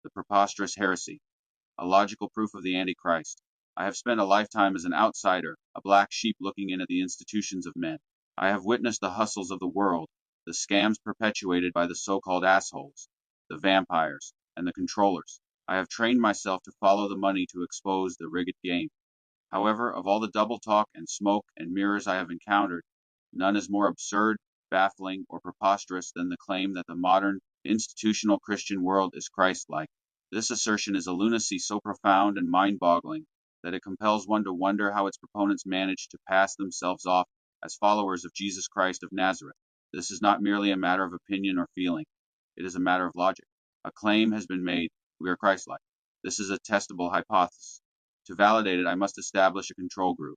the preposterous heresy, a logical proof of the Antichrist. I have spent a lifetime as an outsider, a black sheep looking in at the institutions of men. I have witnessed the hustles of the world, the scams perpetuated by the so-called assholes, the vampires, and the controllers. I have trained myself to follow the money to expose the rigged game. However, of all the double talk and smoke and mirrors I have encountered, none is more absurd, baffling, or preposterous than the claim that the modern, institutional Christian world is Christ-like. This assertion is a lunacy so profound and mind-boggling that it compels one to wonder how its proponents manage to pass themselves off as followers of Jesus Christ of Nazareth. This is not merely a matter of opinion or feeling. It is a matter of logic. A claim has been made, we are Christ-like. This is a testable hypothesis. To validate it, I must establish a control group.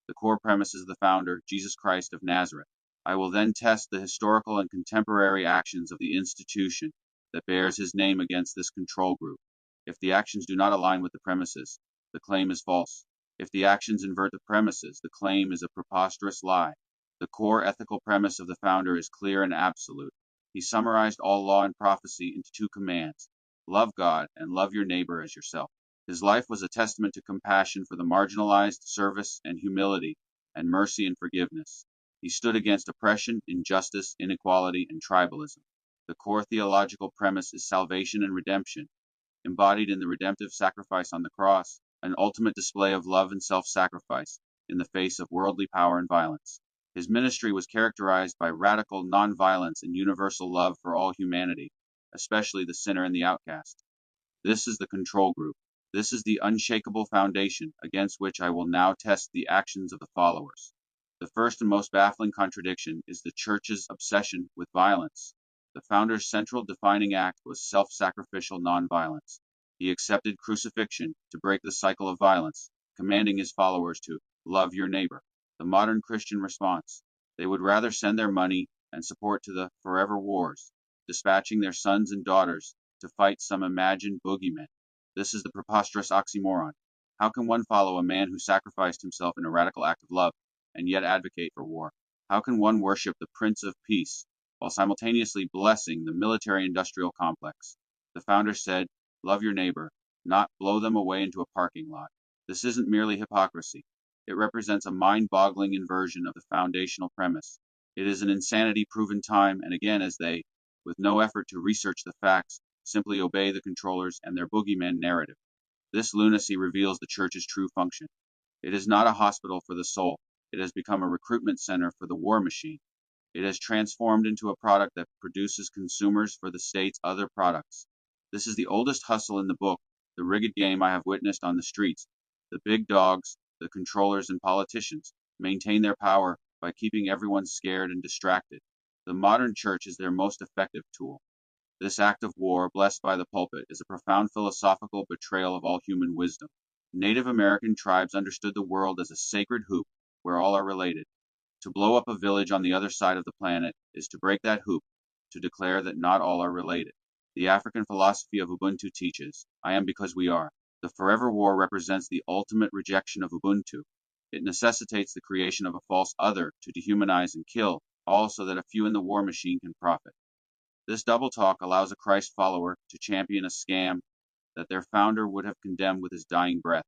The core premise is the founder, Jesus Christ of Nazareth. I will then test the historical and contemporary actions of the institution that bears his name against this control group. If the actions do not align with the premises, the claim is false. If the actions invert the premises, the claim is a preposterous lie. The core ethical premise of the founder is clear and absolute. He summarized all law and prophecy into two commands: love God and love your neighbor as yourself. His life was a testament to compassion for the marginalized, service and humility, and mercy and forgiveness. He stood against oppression, injustice, inequality, and tribalism. The core theological premise is salvation and redemption, embodied in the redemptive sacrifice on the cross, an ultimate display of love and self-sacrifice in the face of worldly power and violence. His ministry was characterized by radical nonviolence and universal love for all humanity, especially the sinner and the outcast. This is the control group. This is the unshakable foundation against which I will now test the actions of the followers. The first and most baffling contradiction is the Church's obsession with violence. The founder's central defining act was self-sacrificial nonviolence. He accepted crucifixion to break the cycle of violence, commanding his followers to love your neighbor. The modern Christian response: they would rather send their money and support to the forever wars, dispatching their sons and daughters to fight some imagined boogeyman. This is the preposterous oxymoron. How can one follow a man who sacrificed himself in a radical act of love and yet advocate for war? How can one worship the Prince of Peace while simultaneously blessing the military-industrial complex? The founder said, love your neighbor, not blow them away into a parking lot. This isn't merely hypocrisy. It represents a mind-boggling inversion of the foundational premise. It is an insanity proven time and again as they, with no effort to research the facts, simply obey the controllers and their boogeyman narrative. This lunacy reveals the Church's true function. It is not a hospital for the soul. It has become a recruitment center for the war machine. It has transformed into a product that produces consumers for the state's other products. This is the oldest hustle in the book, the rigged game I have witnessed on the streets. The big dogs, the controllers and politicians, maintain their power by keeping everyone scared and distracted. The modern church is their most effective tool. This act of war, blessed by the pulpit, is a profound philosophical betrayal of all human wisdom. Native American tribes understood the world as a sacred hoop where all are related. To blow up a village on the other side of the planet is to break that hoop, to declare that not all are related. The African philosophy of Ubuntu teaches, I am because we are. The forever war represents the ultimate rejection of Ubuntu. It necessitates the creation of a false other to dehumanize and kill, all so that a few in the war machine can profit. This double talk allows a Christ follower to champion a scam that their founder would have condemned with his dying breath.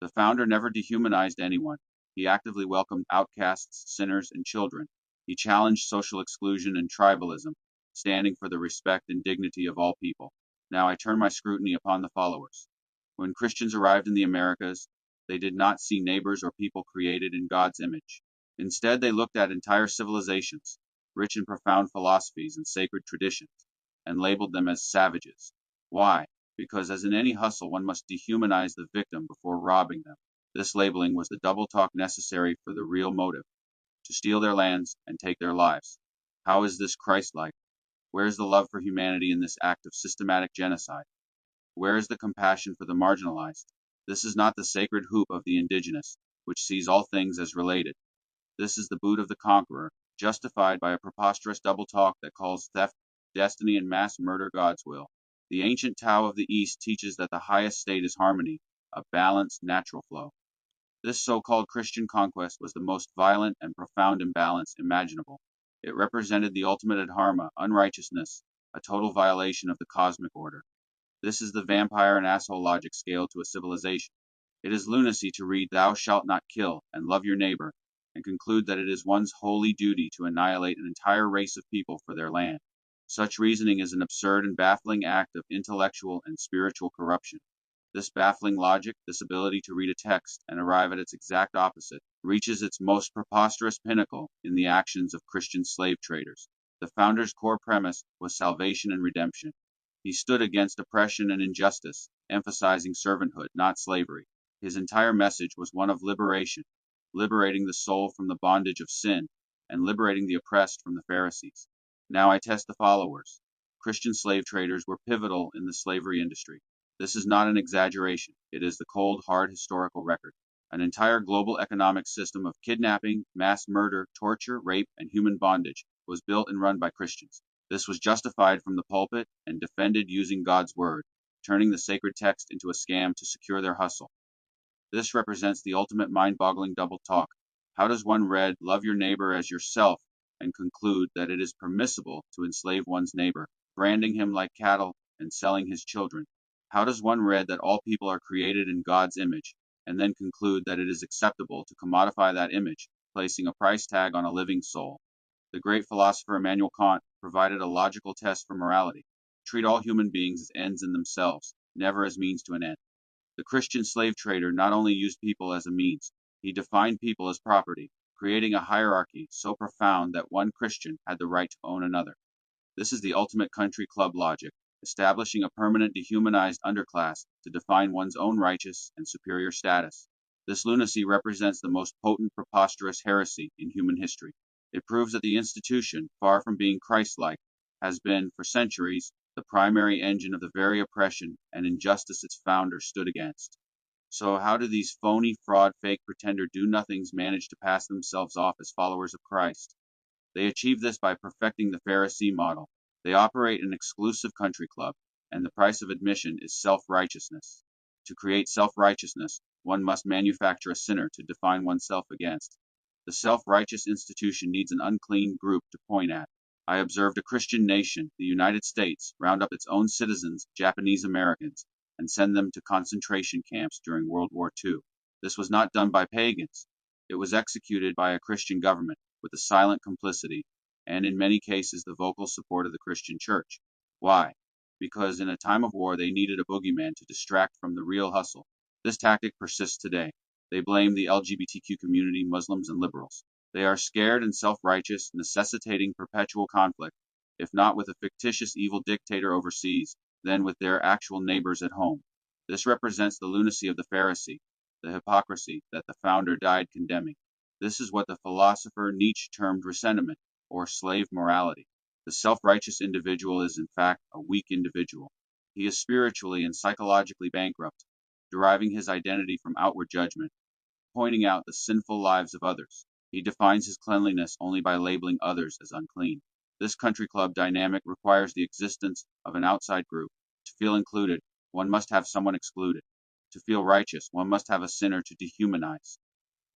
The founder never dehumanized anyone. He actively welcomed outcasts, sinners, and children. He challenged social exclusion and tribalism, standing for the respect and dignity of all people. Now I turn my scrutiny upon the followers. When Christians arrived in the Americas, they did not see neighbors or people created in God's image. Instead, they looked at entire civilizations, rich in profound philosophies and sacred traditions, and labeled them as savages. Why? Because as in any hustle, one must dehumanize the victim before robbing them. This labeling was the double talk necessary for the real motive, to steal their lands and take their lives. How is this Christ-like? Where is the love for humanity in this act of systematic genocide? Where is the compassion for the marginalized? This is not the sacred hoop of the indigenous, which sees all things as related. This is the boot of the conqueror, justified by a preposterous double talk that calls theft, destiny, and mass murder God's will. The ancient Tao of the East teaches that the highest state is harmony, a balanced, natural flow. This so-called Christian conquest was the most violent and profound imbalance imaginable. It represented the ultimate adharma, unrighteousness, a total violation of the cosmic order. This is the vampire and asshole logic scaled to a civilization. It is lunacy to read "Thou shalt not kill" and "love your neighbor," and conclude that it is one's holy duty to annihilate an entire race of people for their land. Such reasoning is an absurd and baffling act of intellectual and spiritual corruption. This baffling logic, this ability to read a text and arrive at its exact opposite, reaches its most preposterous pinnacle in the actions of Christian slave traders. The founder's core premise was salvation and redemption. He stood against oppression and injustice, emphasizing servanthood, not slavery. His entire message was one of liberation, liberating the soul from the bondage of sin, and liberating the oppressed from the Pharisees. Now I test the followers. Christian slave traders were pivotal in the slavery industry. This is not an exaggeration, it is the cold, hard historical record. An entire global economic system of kidnapping, mass murder, torture, rape, and human bondage was built and run by Christians. This was justified from the pulpit and defended using God's word, turning the sacred text into a scam to secure their hustle. This represents the ultimate mind-boggling double talk. How does one read "love your neighbor as yourself" and conclude that it is permissible to enslave one's neighbor, branding him like cattle and selling his children? How does one read that all people are created in God's image, and then conclude that it is acceptable to commodify that image, placing a price tag on a living soul? The great philosopher Immanuel Kant provided a logical test for morality. Treat all human beings as ends in themselves, never as means to an end. The Christian slave trader not only used people as a means, he defined people as property, creating a hierarchy so profound that one Christian had the right to own another. This is the ultimate country club logic, establishing a permanent dehumanized underclass to define one's own righteous and superior status. This lunacy represents the most potent preposterous heresy in human history. It proves that the institution, far from being Christ-like, has been, for centuries, the primary engine of the very oppression and injustice its founder stood against. So how do these phony, fraud, fake, pretender do-nothings manage to pass themselves off as followers of Christ? They achieve this by perfecting the Pharisee model. They operate an exclusive country club, and the price of admission is self-righteousness. To create self-righteousness, one must manufacture a sinner to define oneself against. The self-righteous institution needs an unclean group to point at. I observed a Christian nation, the United States, round up its own citizens, Japanese Americans, and send them to concentration camps during World War II. This was not done by pagans. It was executed by a Christian government, with the silent complicity, and in many cases the vocal support of the Christian church. Why? Because in a time of war they needed a boogeyman to distract from the real hustle. This tactic persists today. They blame the LGBTQ community, Muslims, and liberals. They are scared and self-righteous, necessitating perpetual conflict, if not with a fictitious evil dictator overseas, then with their actual neighbors at home. This represents the lunacy of the Pharisee, the hypocrisy that the founder died condemning. This is what the philosopher Nietzsche termed resentment, or slave morality. The self-righteous individual is in fact a weak individual. He is spiritually and psychologically bankrupt, deriving his identity from outward judgment, pointing out the sinful lives of others. He defines his cleanliness only by labeling others as unclean. This country club dynamic requires the existence of an outside group. To feel included, one must have someone excluded. To feel righteous, one must have a sinner to dehumanize.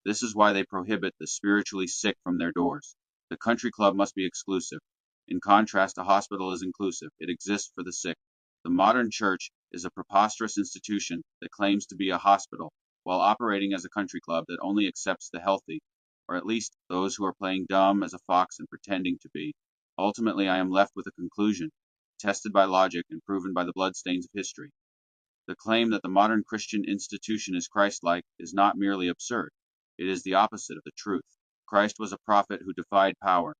This is why they prohibit the spiritually sick from their doors. The country club must be exclusive. In contrast, a hospital is inclusive. It exists for the sick. The modern church is a preposterous institution that claims to be a hospital, while operating as a country club that only accepts the healthy, or at least those who are playing dumb as a fox and pretending to be. Ultimately, I am left with a conclusion, tested by logic and proven by the bloodstains of history. The claim that the modern Christian institution is Christ-like is not merely absurd. It is the opposite of the truth. Christ was a prophet who defied power.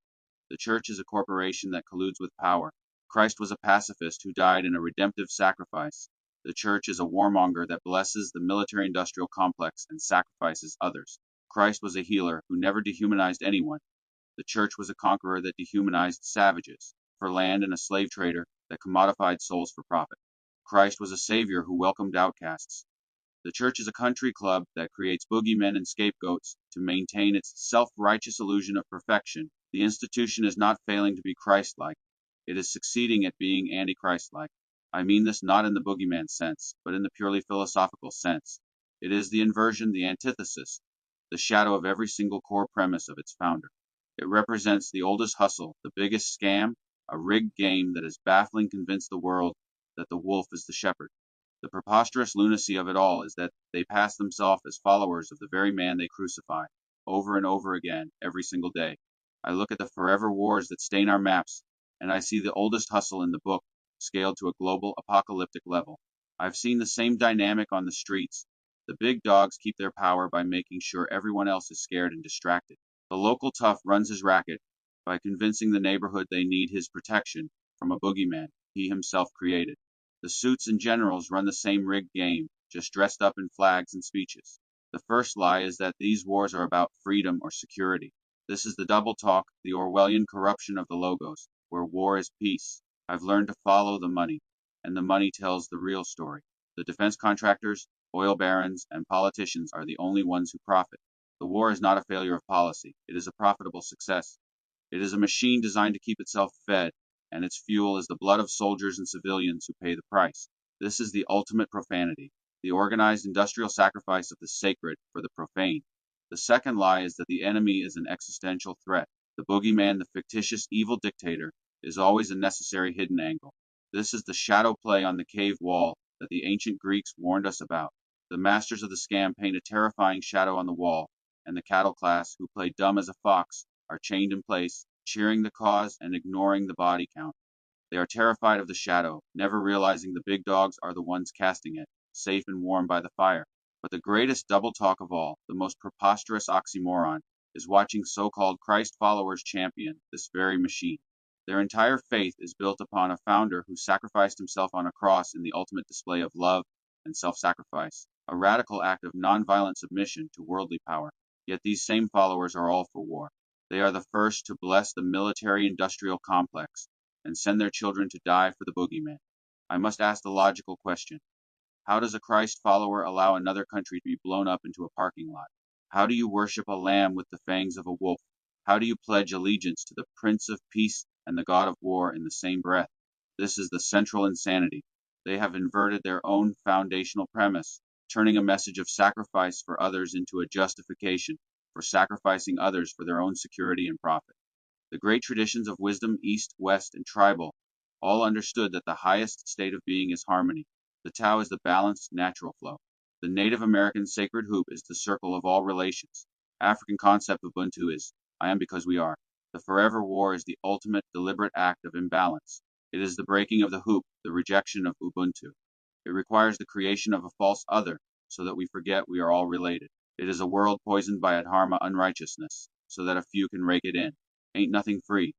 The church is a corporation that colludes with power. Christ was a pacifist who died in a redemptive sacrifice. The church is a warmonger that blesses the military-industrial complex and sacrifices others. Christ was a healer who never dehumanized anyone. The church was a conqueror that dehumanized savages for land and a slave trader that commodified souls for profit. Christ was a savior who welcomed outcasts. The church is a country club that creates boogeymen and scapegoats to maintain its self-righteous illusion of perfection. The institution is not failing to be Christ-like. It is succeeding at being anti-Christ-like. I mean this not in the boogeyman sense, but in the purely philosophical sense. It is the inversion, the antithesis, the shadow of every single core premise of its founder. It represents the oldest hustle, the biggest scam, a rigged game that has bafflingly convinced the world that the wolf is the shepherd. The preposterous lunacy of it all is that they pass themselves as followers of the very man they crucify, over and over again, every single day. I look at the forever wars that stain our maps, and I see the oldest hustle in the book, scaled to a global apocalyptic level. I've seen the same dynamic on the streets. The big dogs keep their power by making sure everyone else is scared and distracted. The local tough runs his racket by convincing the neighborhood they need his protection from a boogeyman he himself created. The suits and generals run the same rigged game, just dressed up in flags and speeches. The first lie is that these wars are about freedom or security. This is the double talk, the Orwellian corruption of the logos, where war is peace. I've learned to follow the money, and the money tells the real story. The defense contractors, oil barons, and politicians are the only ones who profit. The war is not a failure of policy, it is a profitable success. It is a machine designed to keep itself fed, and its fuel is the blood of soldiers and civilians who pay the price. This is the ultimate profanity, the organized industrial sacrifice of the sacred for the profane. The second lie is that the enemy is an existential threat. The boogeyman, the fictitious evil dictator, is always a necessary hidden angle. This is the shadow play on the cave wall that the ancient Greeks warned us about. The masters of the scam paint a terrifying shadow on the wall, and the cattle class, who play dumb as a fox, are chained in place, cheering the cause and ignoring the body count. They are terrified of the shadow, never realizing the big dogs are the ones casting it, safe and warm by the fire. But the greatest double talk of all, the most preposterous oxymoron, is watching so-called Christ followers champion this very machine. Their entire faith is built upon a founder who sacrificed himself on a cross in the ultimate display of love and self-sacrifice, a radical act of nonviolent submission to worldly power. Yet these same followers are all for war. They are the first to bless the military-industrial complex and send their children to die for the boogeyman. I must ask the logical question. How does a Christ follower allow another country to be blown up into a parking lot? How do you worship a lamb with the fangs of a wolf? How do you pledge allegiance to the Prince of Peace and the God of War in the same breath? This is the central insanity. They have inverted their own foundational premise, turning a message of sacrifice for others into a justification for sacrificing others for their own security and profit. The great traditions of wisdom, East, West, and tribal, all understood that the highest state of being is harmony. The Tao is the balanced, natural flow. The Native American sacred hoop is the circle of all relations. African concept of Ubuntu is, I am because we are. The forever war is the ultimate deliberate act of imbalance. It is the breaking of the hoop, the rejection of Ubuntu. It requires the creation of a false other, so that we forget we are all related. It is a world poisoned by adharma unrighteousness, so that a few can rake it in. Ain't nothing free.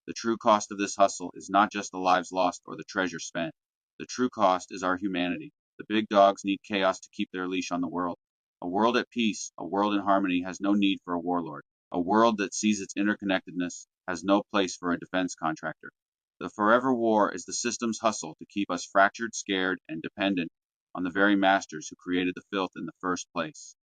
The true cost of this hustle is not just the lives lost or the treasure spent. The true cost is our humanity. The big dogs need chaos to keep their leash on the world. A world at peace, a world in harmony has no need for a warlord. A world that sees its interconnectedness has no place for a defense contractor. The forever war is the system's hustle to keep us fractured, scared, and dependent on the very masters who created the filth in the first place.